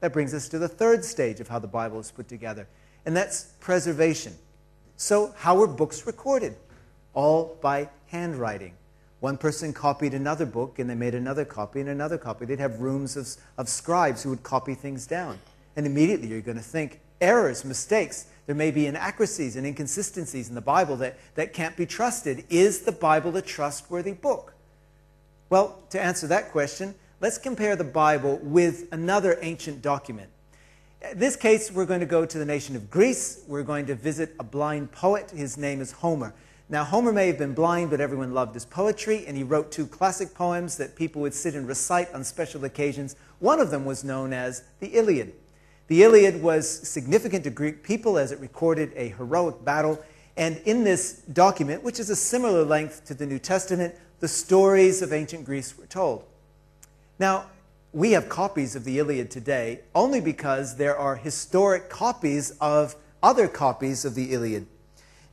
That brings us to the third stage of how the Bible is put together, and that's preservation. So how were books recorded? All by handwriting. One person copied another book, and they made another copy and another copy. They'd have rooms of scribes who would copy things down. And immediately you're going to think, errors, mistakes. There may be inaccuracies and inconsistencies in the Bible that can't be trusted. Is the Bible a trustworthy book? Well, to answer that question, let's compare the Bible with another ancient document. In this case, we're going to go to the nation of Greece. We're going to visit a blind poet. His name is Homer. Now, Homer may have been blind, but everyone loved his poetry, and he wrote 2 classic poems that people would sit and recite on special occasions. One of them was known as the Iliad. The Iliad was significant to Greek people as it recorded a heroic battle, and in this document, which is a similar length to the New Testament, the stories of ancient Greece were told. Now, we have copies of the Iliad today only because there are historic copies of other copies of the Iliad.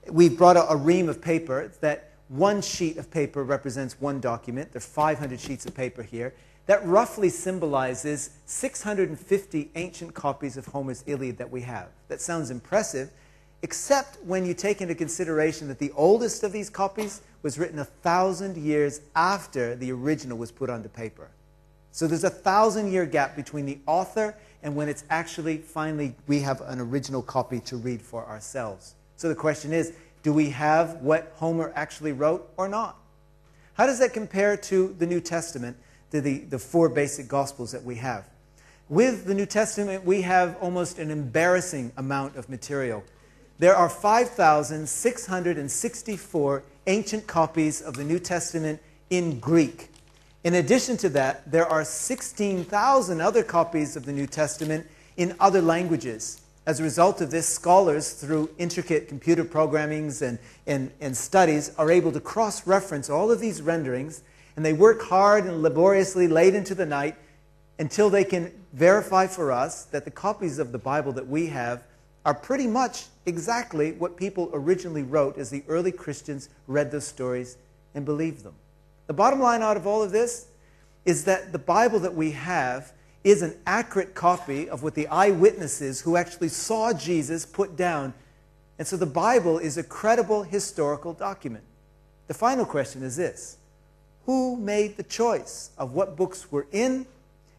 We've brought a ream of paper. That one sheet of paper represents one document. There are 500 sheets of paper here. That roughly symbolizes 650 ancient copies of Homer's Iliad that we have. That sounds impressive, except when you take into consideration that the oldest of these copies was written 1,000 years after the original was put onto paper. So there's a 1,000-year gap between the author and when it's actually finally we have an original copy to read for ourselves. So the question is, do we have what Homer actually wrote or not? How does that compare to the New Testament, to the 4 basic Gospels that we have? With the New Testament, we have almost an embarrassing amount of material. There are 5,664 ancient copies of the New Testament in Greek. In addition to that, there are 16,000 other copies of the New Testament in other languages. As a result of this, scholars, through intricate computer programmings and studies, are able to cross-reference all of these renderings, and they work hard and laboriously late into the night until they can verify for us that the copies of the Bible that we have are pretty much exactly what people originally wrote as the early Christians read those stories and believed them. The bottom line out of all of this is that the Bible that we have is an accurate copy of what the eyewitnesses who actually saw Jesus put down. And so the Bible is a credible historical document. The final question is this: who made the choice of what books were in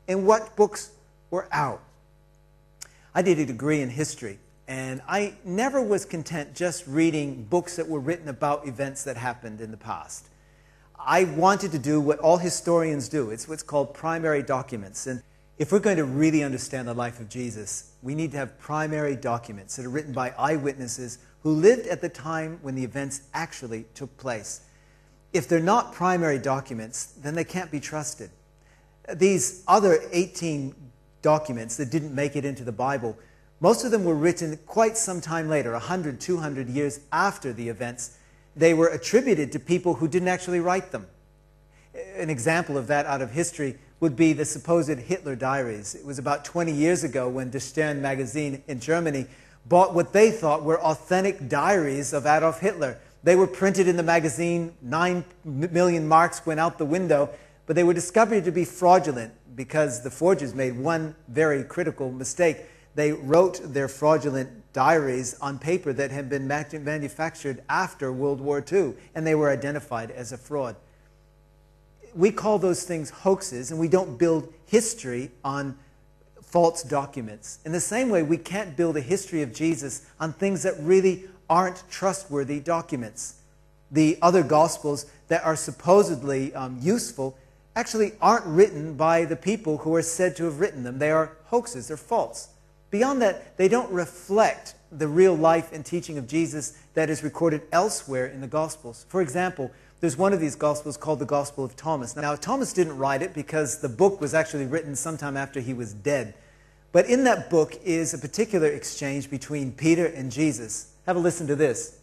and what books were out? I did a degree in history, and I never was content just reading books that were written about events that happened in the past. I wanted to do what all historians do. It's what's called primary documents. And if we're going to really understand the life of Jesus, we need to have primary documents that are written by eyewitnesses who lived at the time when the events actually took place. If they're not primary documents, then they can't be trusted. These other 18 documents that didn't make it into the Bible, most of them were written quite some time later, 100, 200 years after the events. They were attributed to people who didn't actually write them. An example of that out of history would be the supposed Hitler diaries. It was about 20 years ago when Der Stern magazine in Germany bought what they thought were authentic diaries of Adolf Hitler. They were printed in the magazine, 9 million marks went out the window, but they were discovered to be fraudulent because the forgers made one very critical mistake. They wrote their fraudulent diaries on paper that had been manufactured after World War II, and they were identified as a fraud. We call those things hoaxes, and we don't build history on false documents. In the same way, we can't build a history of Jesus on things that really aren't trustworthy documents. The other Gospels that are supposedly useful actually aren't written by the people who are said to have written them. They are hoaxes, they're false. Beyond that, they don't reflect the real life and teaching of Jesus that is recorded elsewhere in the Gospels. For example, there's one of these Gospels called the Gospel of Thomas. Now, Thomas didn't write it because the book was actually written sometime after he was dead. But in that book is a particular exchange between Peter and Jesus. Have a listen to this.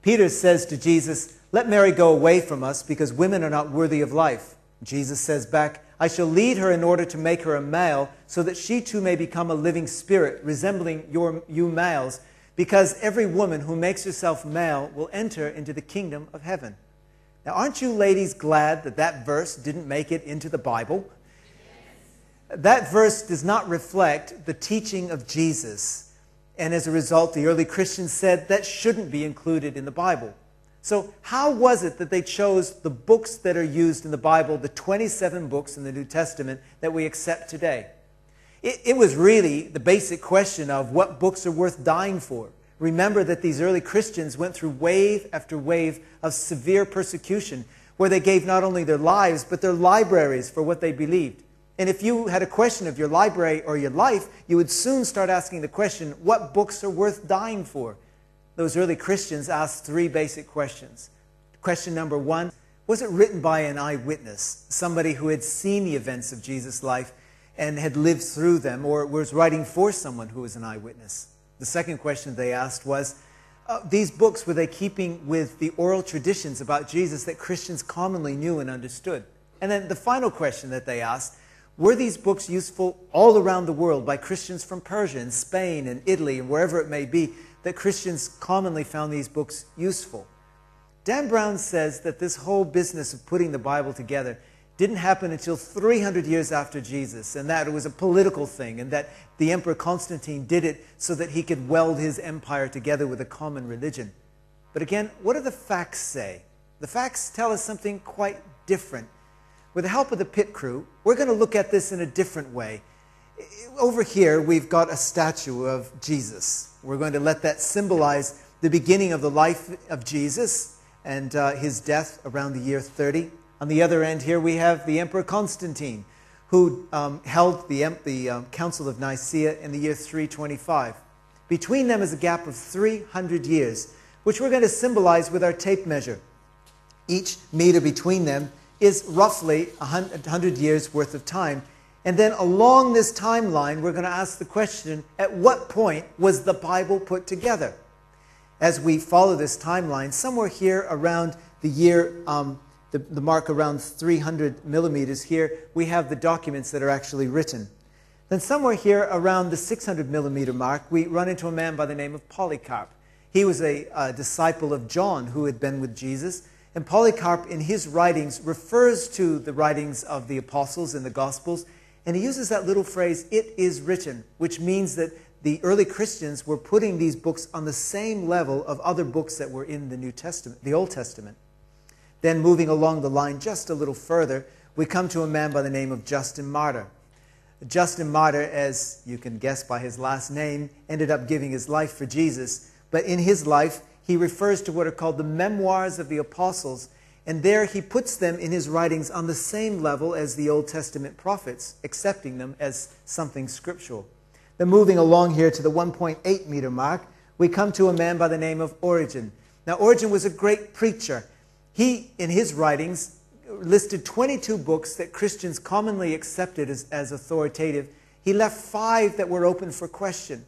Peter says to Jesus, "Let Mary go away from us because women are not worthy of life." Jesus says back, "I shall lead her in order to make her a male so that she too may become a living spirit resembling you males, because every woman who makes herself male will enter into the kingdom of heaven." Now, aren't you ladies glad that that verse didn't make it into the Bible? That verse does not reflect the teaching of Jesus. And as a result, the early Christians said that shouldn't be included in the Bible. So how was it that they chose the books that are used in the Bible, the 27 books in the New Testament that we accept today? It was really the basic question of what books are worth dying for. Remember that these early Christians went through wave after wave of severe persecution, where they gave not only their lives, but their libraries for what they believed. And if you had a question of your library or your life, you would soon start asking the question, what books are worth dying for? Those early Christians asked three basic questions. Question number one, was it written by an eyewitness, somebody who had seen the events of Jesus' life and had lived through them, or was writing for someone who was an eyewitness? The second question they asked was, these books, were they keeping with the oral traditions about Jesus that Christians commonly knew and understood? And then the final question that they asked, were these books useful all around the world by Christians from Persia and Spain and Italy and wherever it may be, that Christians commonly found these books useful? Dan Brown says that this whole business of putting the Bible together didn't happen until 300 years after Jesus, and that it was a political thing, and that the Emperor Constantine did it so that he could weld his empire together with a common religion. But again, what do the facts say? The facts tell us something quite different. With the help of the pit crew, we're going to look at this in a different way. Over here, we've got a statue of Jesus. We're going to let that symbolize the beginning of the life of Jesus and his death around the year 30. On the other end here, we have the Emperor Constantine, who held the Council of Nicaea in the year 325. Between them is a gap of 300 years, which we're going to symbolize with our tape measure. Each meter between them is roughly 100 years worth of time. And then along this timeline, we're going to ask the question, at what point was the Bible put together? As we follow this timeline, somewhere here around the year, the mark around 300 millimeters here, we have the documents that are actually written. Then somewhere here around the 600 millimeter mark, we run into a man by the name of Polycarp. He was a disciple of John who had been with Jesus. And Polycarp, in his writings, refers to the writings of the apostles in the Gospels, and he uses that little phrase, "it is written," which means that the early Christians were putting these books on the same level of other books that were in the New Testament, the Old Testament. Then moving along the line just a little further, we come to a man by the name of Justin Martyr. Justin Martyr, as you can guess by his last name, ended up giving his life for Jesus, but in his life, he refers to what are called the Memoirs of the Apostles, and there he puts them in his writings on the same level as the Old Testament prophets, accepting them as something scriptural. Then moving along here to the 1.8 meter mark, we come to a man by the name of Origen. Now, Origen was a great preacher. He, in his writings, listed 22 books that Christians commonly accepted as authoritative. He left 5 that were open for question.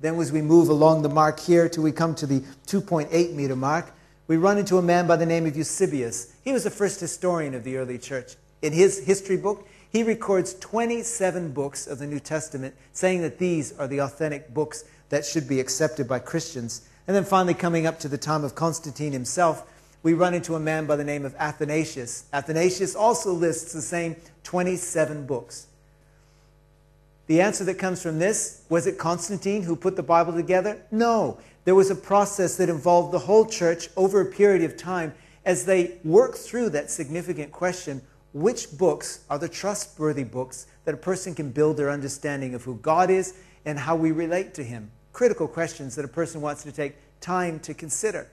Then as we move along the mark here till we come to the 2.8 meter mark, we run into a man by the name of Eusebius. He was the first historian of the early church. In his history book, he records 27 books of the New Testament, saying that these are the authentic books that should be accepted by Christians. And then finally, coming up to the time of Constantine himself, we run into a man by the name of Athanasius. Athanasius also lists the same 27 books. The answer that comes from this, was it Constantine who put the Bible together? No. There was a process that involved the whole church over a period of time as they worked through that significant question, which books are the trustworthy books that a person can build their understanding of who God is and how we relate to Him? Critical questions that a person wants to take time to consider.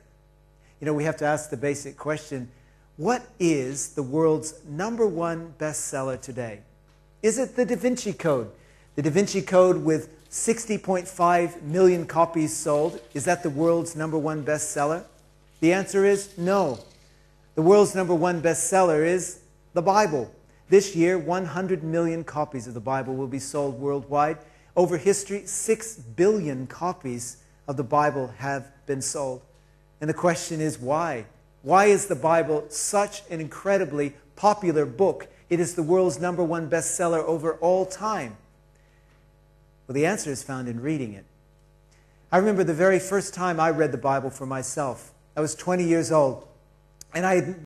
You know, we have to ask the basic question, what is the world's #1 bestseller today? Is it the Da Vinci Code? The Da Vinci Code with 60.5 million copies sold, is that the world's #1 bestseller? The answer is no. The world's #1 bestseller is the Bible. This year, 100 million copies of the Bible will be sold worldwide. Over history, 6 billion copies of the Bible have been sold. And the question is why? Why is the Bible such an incredibly popular book? It is the world's #1 bestseller over all time. Well, the answer is found in reading it. I remember the very first time I read the Bible for myself. I was 20 years old, and I had